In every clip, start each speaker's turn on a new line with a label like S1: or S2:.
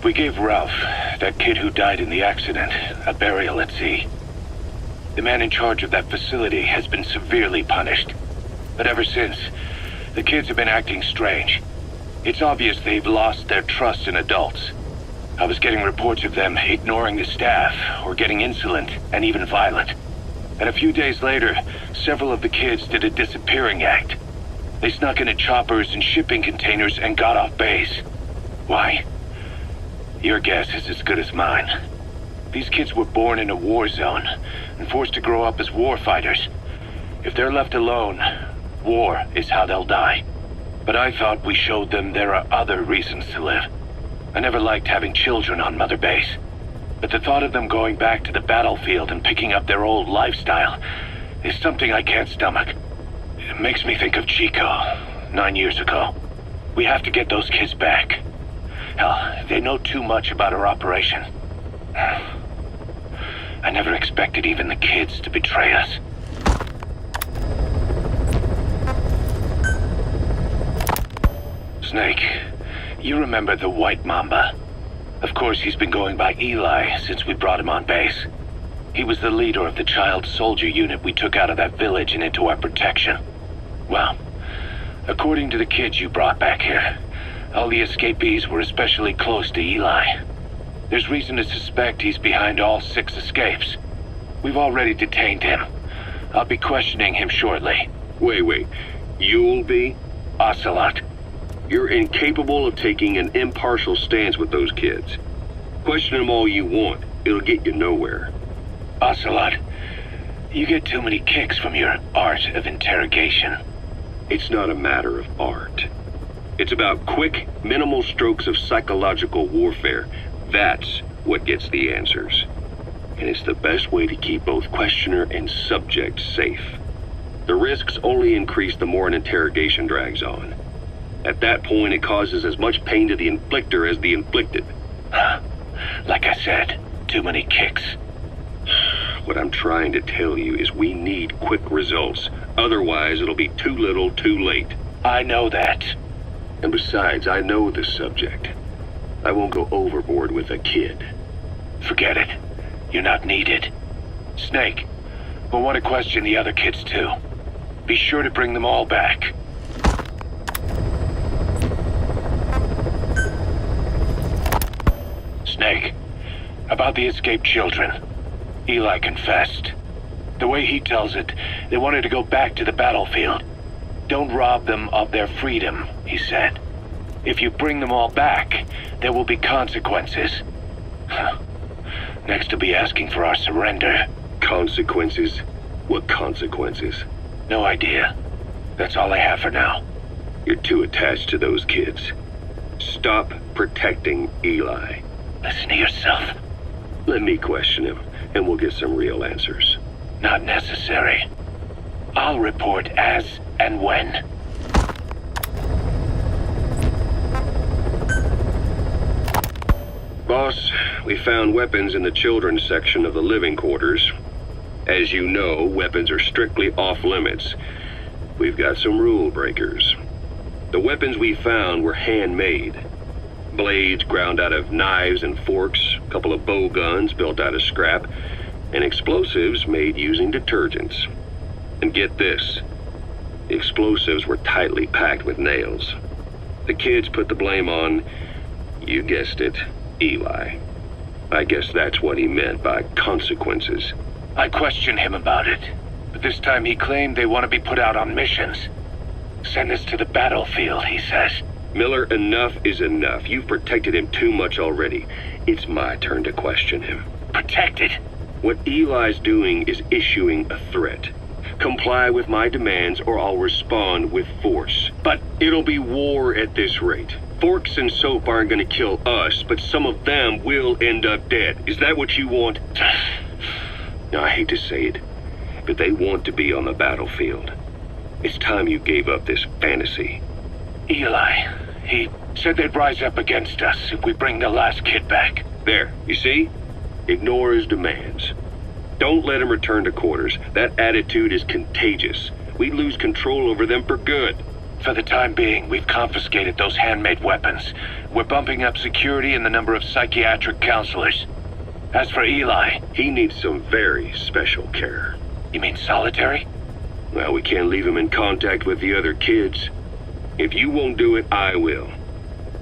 S1: We gave Ralph, that kid who died in the accident, a burial at sea. The man in charge of that facility has been severely punished. But ever since, the kids have been acting strange. It's obvious they've lost their trust in adults. I was getting reports of them ignoring the staff, or getting insolent, and even violent. And a few days later, several of the kids did a disappearing act. They snuck into choppers and shipping containers and got off base. Why? Your guess is as good as mine. These kids were born in a war zone and forced to grow up as war fighters. If they're left alone, war is how they'll die. But I thought we showed them there are other reasons to live. I never liked having children on Mother Base. But the thought of them going back to the battlefield and picking up their old lifestyle is something I can't stomach. It makes me think of Chico, 9 years ago. We have to get those kids back. Hell, they know too much about our operation. I never expected even the kids to betray us. Snake, you remember the White Mamba? Of course, he's been going by Ílaai since we brought him on base. He was the leader of the child soldier unit we took out of that village and into our protection. Well, according to the kids you brought back here, all the escapees were especially close to Ílaai. There's reason to suspect he's behind all 6 escapes. We've already detained him. I'll be questioning him shortly.
S2: Wait. You'll be?
S1: Ocelot.
S2: You're incapable of taking an impartial stance with those kids. Question them all you want. It'll get you nowhere.
S1: Ocelot, you get too many kicks from your art of interrogation.
S2: It's not a matter of art. It's about quick, minimal strokes of psychological warfare. That's what gets the answers. And it's the best way to keep both questioner and subject safe. The risks only increase the more an interrogation drags on. At that point, it causes as much pain to the inflictor as the inflicted.
S1: Like I said, too many kicks.
S2: What I'm trying to tell you is we need quick results. Otherwise, it'll be too little, too late.
S1: I know that.
S2: And besides, I know the subject. I won't go overboard with a kid.
S1: Forget it. You're not needed. Snake, we'll want to question the other kids too. Be sure to bring them all back. Snake, about the escaped children. Ílaai confessed. The way he tells it, they wanted to go back to the battlefield. Don't rob them of their freedom, he said. If you bring them all back, there will be consequences. Next he'll be asking for our surrender.
S2: Consequences? What consequences?
S1: No idea. That's all I have for now.
S2: You're too attached to those kids. Stop protecting Ílaai.
S1: Listen to yourself.
S2: Let me question him, and we'll get some real answers.
S1: Not necessary. I'll report as and when.
S2: Boss, we found weapons in the children's section of the living quarters. As you know, weapons are strictly off limits. We've got some rule breakers. The weapons we found were handmade. Blades ground out of knives and forks, a couple of bow guns built out of scrap, and explosives made using detergents. And get this, the explosives were tightly packed with nails. The kids put the blame on, you guessed it, Ílaai. I guess that's what he meant by consequences.
S1: I questioned him about it, but this time he claimed they want to be put out on missions. Send us to the battlefield, he says.
S2: Miller, enough is enough. You've protected him too much already. It's my turn to question him.
S1: Protected?
S2: What Ílaai's doing is issuing a threat. Comply with my demands or I'll respond with force. But it'll be war at this rate. Forks and soap aren't gonna kill us, but some of them will end up dead. Is that what you want? Now, I hate to say it, but they want to be on the battlefield. It's time you gave up this fantasy.
S1: Ílaai, he said they'd rise up against us if we bring the last kid back.
S2: There, you see? Ignore his demands. Don't let him return to quarters. That attitude is contagious. We lose control over them for good.
S1: For the time being, we've confiscated those handmade weapons. We're bumping up security and the number of psychiatric counselors. As for Ílaי...
S2: He needs some very special care.
S1: You mean solitary?
S2: Well, we can't leave him in contact with the other kids. If you won't do it, I will.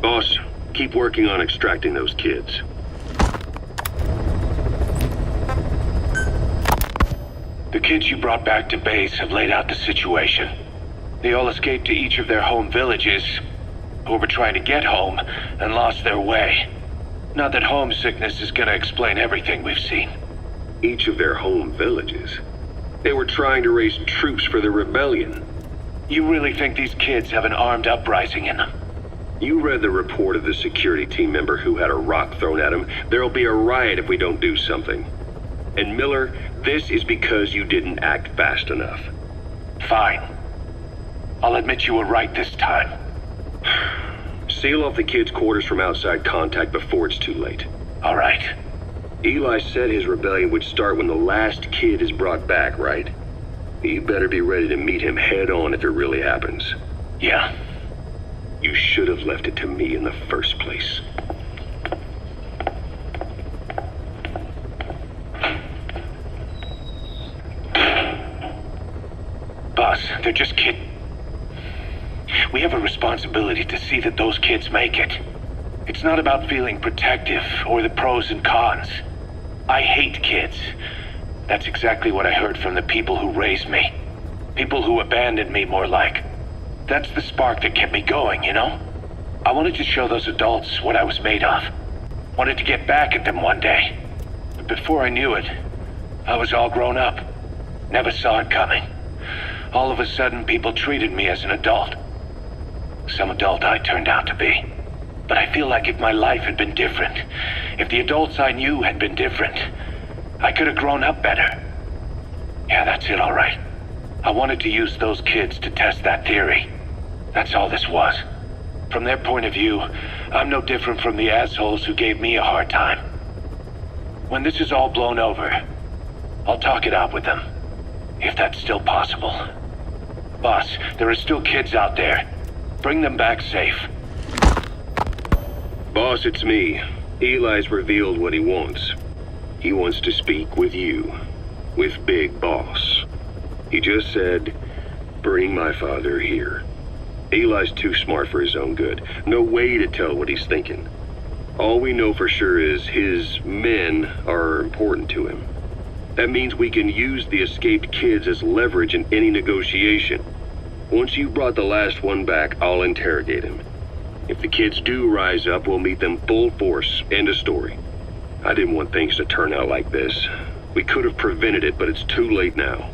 S2: Boss, keep working on extracting those kids.
S1: The kids you brought back to base have laid out the situation. They all escaped to each of their home villages, or were trying to get home, and lost their way. Not that homesickness is gonna explain everything we've seen.
S2: Each of their home villages? They were trying to raise troops for the rebellion.
S1: You really think these kids have an armed uprising in them?
S2: You read the report of the security team member who had a rock thrown at him. There'll be a riot if we don't do something. And Miller, this is because you didn't act fast enough.
S1: Fine. I'll admit you were right this time.
S2: Seal off the kids' quarters from outside contact before it's too late.
S1: All right.
S2: Ílaי said his rebellion would start when the last kid is brought back, right? You better be ready to meet him head on if it really happens.
S1: Yeah.
S2: You should have left it to me in the first place.
S1: Boss, they're just kids. We have a responsibility to see that those kids make it. It's not about feeling protective or the pros and cons. I hate kids. That's exactly what I heard from the people who raised me. People who abandoned me, more like. That's the spark that kept me going, you know? I wanted to show those adults what I was made of. Wanted to get back at them one day. But before I knew it, I was all grown up. Never saw it coming. All of a sudden, people treated me as an adult. Some adult I turned out to be. But I feel like if my life had been different, if the adults I knew had been different, I could have grown up better. Yeah, that's it, all right. I wanted to use those kids to test that theory. That's all this was. From their point of view, I'm no different from the assholes who gave me a hard time. When this is all blown over, I'll talk it out with them. If that's still possible. Boss, there are still kids out there. Bring them back safe.
S2: Boss, it's me. Ílai's revealed what he wants. He wants to speak with you. With Big Boss. He just said, bring my father here. Ílai's too smart for his own good. No way to tell what he's thinking. All we know for sure is his men are important to him. That means we can use the escaped kids as leverage in any negotiation. Once you've brought the last one back, I'll interrogate him. If the kids do rise up, we'll meet them full force. End of story. I didn't want things to turn out like this. We could have prevented it, but it's too late now.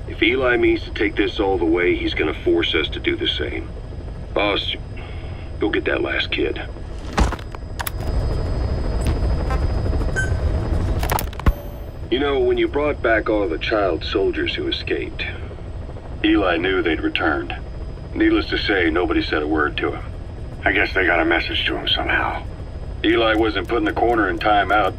S2: If Ílaì means to take this all the way, he's gonna force us to do the same. Boss, go get that last kid. You know, when you brought back all the child soldiers who escaped,
S3: Ílaì knew they'd returned. Needless to say, nobody said a word to him.
S4: I guess they got a message to him somehow.
S3: Ílaì wasn't put in the corner in time out.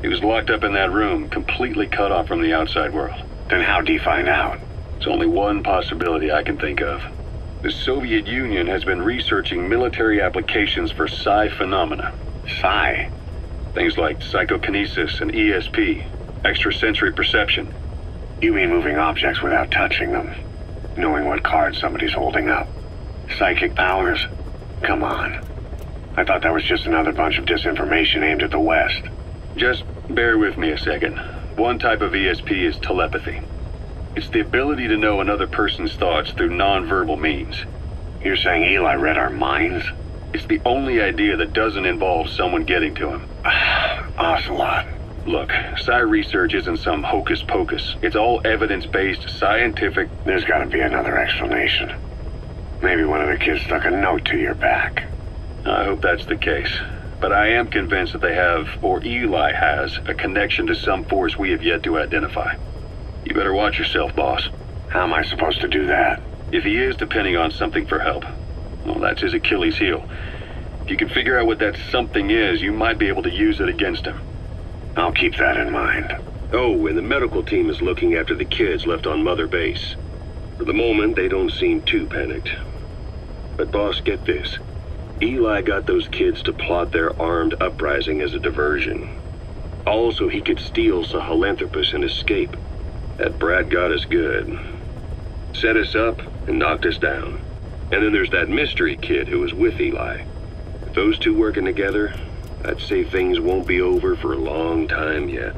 S3: He was locked up in that room, completely cut off from the outside world.
S4: Then how'd he find out?
S3: There's only one possibility I can think of. The Soviet Union has been researching military applications for psi phenomena.
S4: Psi?
S3: Things like psychokinesis and ESP, extrasensory perception.
S4: You mean moving objects without touching them? Knowing what card somebody's holding up? Psychic powers? Come on. I thought that was just another bunch of disinformation aimed at the West.
S3: Just bear with me a second. One type of ESP is telepathy. It's the ability to know another person's thoughts through non-verbal means.
S4: You're saying Ílaì read our minds?
S3: It's the only idea that doesn't involve someone getting to him.
S4: Ocelot.
S3: Look, psi research isn't some hocus pocus. It's all evidence-based, scientific...
S4: There's gotta be another explanation. Maybe one of the kids stuck a note to your back.
S3: I hope that's the case. But I am convinced that they have, or Ílaì has, a connection to some force we have yet to identify. You better watch yourself, boss.
S4: How am I supposed to do that?
S3: If he is depending on something for help, well, that's his Achilles heel. If you can figure out what that something is, you might be able to use it against him.
S4: I'll keep that in mind.
S2: Oh, and the medical team is looking after the kids left on Mother Base. For the moment, they don't seem too panicked. But boss, get this. Eli got those kids to plot their armed uprising as a diversion. Also, he could steal Sahelanthropus and escape. That brat got us good. Set us up and knocked us down. And then there's that mystery kid who was with Eli. With those two working together, I'd say things won't be over for a long time yet.